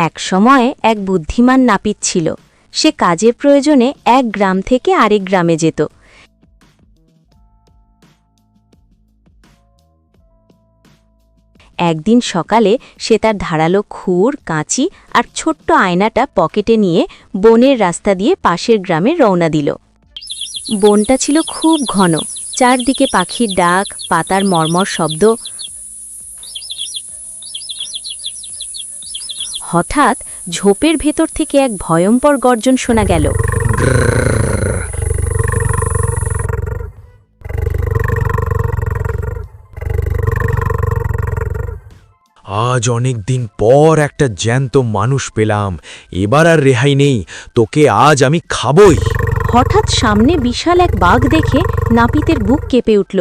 এক সময় এক বুদ্ধিমান নাপিত ছিল। সে কাজের প্রয়োজনে এক গ্রাম থেকে আরেক গ্রামে যেত। একদিন সকালে সে তার ধারালো খুর, কাঁচি আর ছোট্ট আয়নাটা পকেটে নিয়ে বনের রাস্তা দিয়ে পাশের গ্রামে রওনা দিল। বনটা ছিল খুব ঘন, চারদিকে পাখির ডাক, পাতার মর্মর শব্দ। হঠাৎ ঝোপের ভেতর থেকে এক ভয়ঙ্কর গর্জন শোনা গেল। আজ অনেক দিন পর একটা জ্যান্ত মানুষ পেলাম, এবার আর রেহাই নেই, তোকে আজ আমি খাবই। হঠাৎ সামনে বিশাল এক বাঘ দেখে নাপিতের বুক কেঁপে উঠল।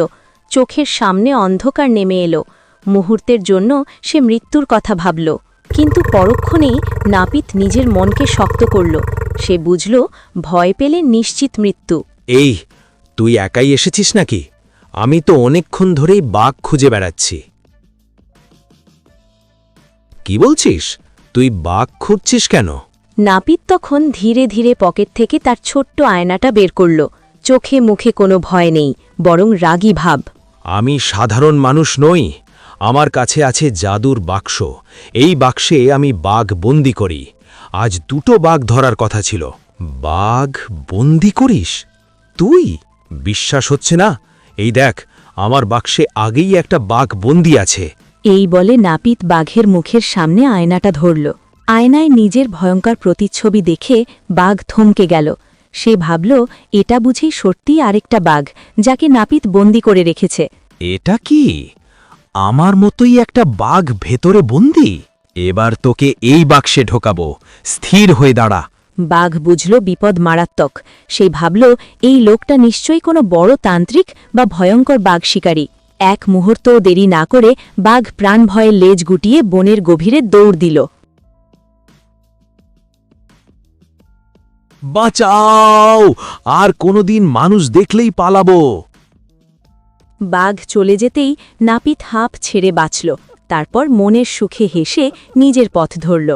চোখের সামনে অন্ধকার নেমে এলো। মুহূর্তের জন্য সে মৃত্যুর কথা ভাবল, কিন্তু পরক্ষণেই নাপিত নিজের মনকে শক্ত করল। সে বুঝল ভয় পেলে নিশ্চিত মৃত্যু। এই, তুই একাই এসেছিস নাকি? আমি তো অনেকক্ষণ ধরেই বাঘ খুঁজে বেড়াচ্ছি। কি বলছিস? তুই বাঘ খুঁজছিস কেন? নাপিত তখন ধীরে ধীরে পকেট থেকে তার ছোট্ট আয়নাটা বের করল। চোখে মুখে কোনো ভয় নেই, বরং রাগী ভাব। আমি সাধারণ মানুষ নই, আমার কাছে আছে জাদুর বাক্স। এই বাক্সে আমি বাঘ বন্দি করি। আজ দুটো বাঘ ধরার কথা ছিল। বাঘ বন্দি করিস তুই? বিশ্বাস হচ্ছে না। এই দেখ, আমার বাক্সে আগেই একটা বাঘ বন্দি আছে। এই বলে নাপিত বাঘের মুখের সামনে আয়নাটা ধরল। আয়নায় নিজের ভয়ঙ্কর প্রতিচ্ছবি দেখে বাঘ থমকে গেল। সে ভাবল, এটা বুঝি সত্যিই আরেকটা বাঘ, যাকে নাপিত বন্দি করে রেখেছে। এটা কি আমার মতোই একটা বাঘ ভেতরে বন্দি? এবার তোকে এই বাক্সে ঢোকাবো, স্থির হয়ে দাঁড়া। বাঘ বুঝল বিপদ মারাত্মক। সে ভাবল, এই লোকটা নিশ্চয়ই কোনো বড় তান্ত্রিক বা ভয়ঙ্কর বাঘ শিকারী। এক মুহূর্তও দেরি না করে বাঘ প্রাণ ভয়ে লেজ গুটিয়ে বনের গভীরে দৌড় দিল। বাঁচাও! আর কোনোদিন মানুষ দেখলেই পালাবো। বাঘ চলে যেতেই নাপিত হাঁপ ছেড়ে বাঁচল। তারপর মনের সুখে হেসে নিজের পথ ধরল।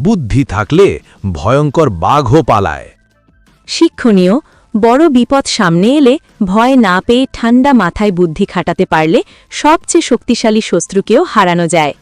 বুদ্ধি থাকলে ভয়ঙ্কর বাঘও পালায়। শিক্ষণীয়, বড় বিপদ সামনে এলে ভয় না পেয়ে ঠান্ডা মাথায় বুদ্ধি খাটাতে পারলে সবচেয়ে শক্তিশালী শত্রুকেও হারানো যায়।